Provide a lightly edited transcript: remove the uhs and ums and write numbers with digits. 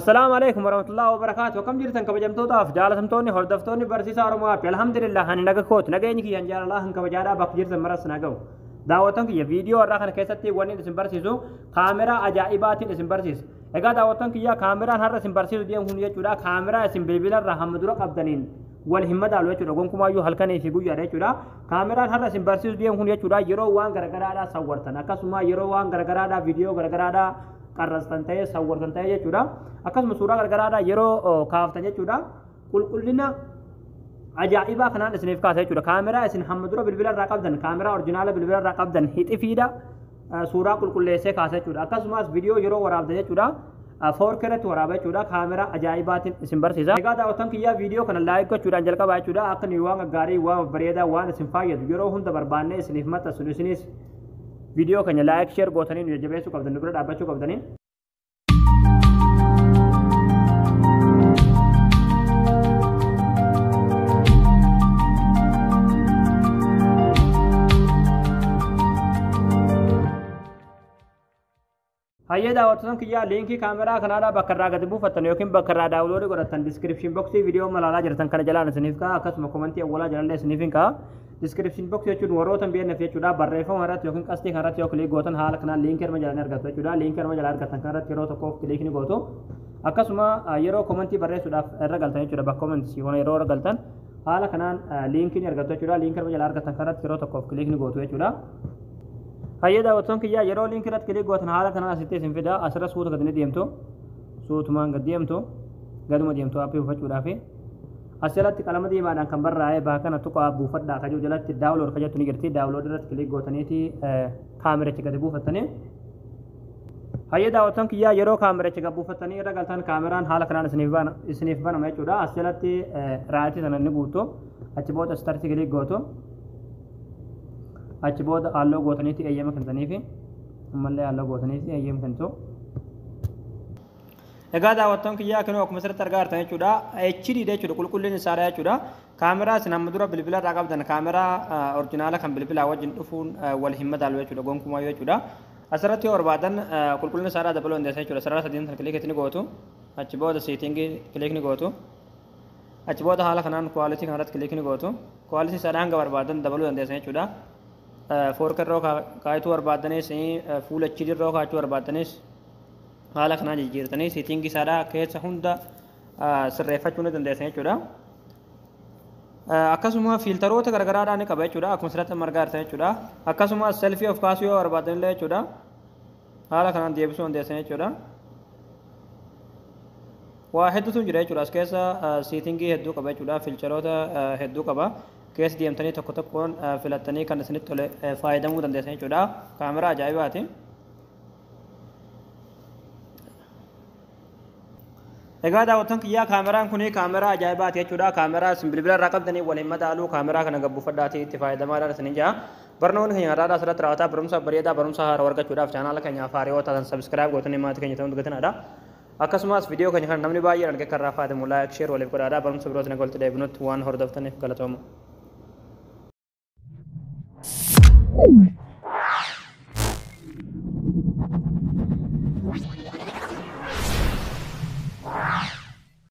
السلام عليكم ورحمة الله وبركاته. وكم جرتن كبجمتوتا جالتمتوني هردفتوني برسيسا ورما الحمد لله هني نجا كوت نجا إنك ينجال الله هنك بجارا بقجرتن مرس نجاو دعوتن كي فيديو الرا كيستي وني اسم برسيسو كاميرا عجائبات اسم برسيس إذا دعوتن كي كاميرا هر اسم برسيس ديم هني جورا كاميرا اسم بيبيلا رحمدورا قبضنين والهمة دالو جورا قوم كما يو هلكن يفيجو يا جورا كاميرا هر اسم برسيس ديم هني جورا يرو وان غرغرادا صورتن أكاسما يرو وان غرغرادا فيديو غرغرادا qarrastan ta'e sawwartan ta'e jechuudha akkasuma suuraa gargaraadha yeroo kaaftan jechuudha qulqullina ajaa'ibaa kanaan isiniif kaasa jechuudha kaameraa isin hamma dura bilbila irraa qabdan kaameraa orjinaala bilbila irraa qabdan hixifiidha suuraa qulqulleessee kaasa jechuudha akkasumas viidiyoo yeroo waraabda jechuudha foorkeratti waraaba jechuudha kaameraa ajaa'ibaatiin isin barsiisa egaa daawwattan kiyyaa viidiyoo kana laayik gochuudhaan jalqabaa jechuudha akka ni waan gaarii waan bareedaa waan isin fayyadu yeroo hunda barbaannee isiniif maxxansu isinis فيديو كان لايك شير غوتانين يجبسو قبضن نبرة دابچو قبضنين هيا دعوتكم كيا لينكي كاميرا كنادا بكرا غدبو فتن يوكين بكرا داونلود غدتن ديسكريبشن بوكس فيديو ملالا جرتن كن جلان سنيف کا اكس كومنتي اولا جلان سنيفين کا description box jechuun warroota biyyee nafee jechuudha barreeffama irratti yookiin qastii kanarratti yoo kilik gootan haala kanaan liinkii irma jalaan argatu jechuudha liinkii irma jalaan argatan kanarratti yeroo tokkoof kilik ni gootu akkasuma yeroo komentii barreessuudhaaf irra galtan jechuudha bakka komentii waan yeroo irra galtan haala kanaan liinkii ni argatu jechuudha liinkii irma jalaan argatan kanarratti yeroo tokkoof kilik ni gootu jechuudha hayyada wattoon kiyyaa yeroo liinkii irratti kilik gootan haala kanaan asitti isin fida asirra suuta gadi ni deemtu suutumaan gad deemtu gaduma deemtu appii buufachuudhaafi asirratti qalama diimaadhaan kan barraa'ee baakana tuqaa buufadhaa kajuu jalatti daawulood kajattu ni jirti daawulood irratti kilik gootaniiti kaamericha gadi buufattanii hayyee daawwattan kiyyaa yeroo kaamericha gadi buufattanii irra galtan kaameraan haala kanaan isiniif banama jechuudha as jalatti raayitii sana ni guutu achi booda starti kilik gootu achi booda halluu gootaniiti eeyyama kennitaniifi ammallee halluu gootaniiti eeyyama kennitu egaa daawwattoon kiyyaa kanuu akkuma sirriitti argaa jirtan jechuudha HD jechuudha qulqullinni isaa jechuudha kaameraa isin amma dura bilbila irraa qabdan kaameraa orjinaala kan bilbilaa wajjin dhufuun wal hin madaalu jechuudha gonkumaa jechuudha asirratti yoo barbaadan qulqullina isaa dabaluu dandeessa jechuudha sarara sadiin kan kilikii ni gootu achi booda seetingii kilik ni gootu achi booda haala kanaan kwalitii kanarratti kilik ni gootu kwalitii isaa hanga barbaadan dabaluu dandeessa jechuudha foorkii irraa kaayituu barbaadanis fuula HD irraa kaachuu barbaadanis haala kanaan jijjiirtanii seetingii isaadhaa keessa hunda sirreeffachuu ni dandeessan jechuudha akkasuma fiiltaroota garagaraadhaan ni qaba jechuudha akkuma sirriitti margaa jirtan jechuudha akkasuma selfii of kaasuu yoo barbaadan illee jechuudha haala kanaan deebisuu dandeessan jechuudha waa hedduutu jira jechuudha as keessa seetingii hedduu qaba jechuudha fiiltaroota hedduu qaba keessa deemtanii tokko tokkoon filattanii kan isinitti tole fayyadamuu dandeessan jechuudha kaameraa ajaa'ibaati egaa daawwattan kiyyaa kaameraan kuni kaameraa ajaa'ibaati jechuudha kaameraa isin bilbila irraa qabdanii waliin madaaluu kaameraa kana gabbuufadhaatii itti fayyadamaadhaan isin jaa barnoonni keenya har'aadhaa asirratti raawwataa barumsa bareedaa barumsa haaraa argachuudhaaf chaanaala keenya haaraa yoo taatan sabskiraayib gootanii maatii keenya ta'uu gatinaadha akkasumas viidiyoo keenya kana namni baay'een argee kan raaffaatamu laayik sheer waliif godhaadha barumsa birootti nagalti deebinutti waan hordoftaniif galatooma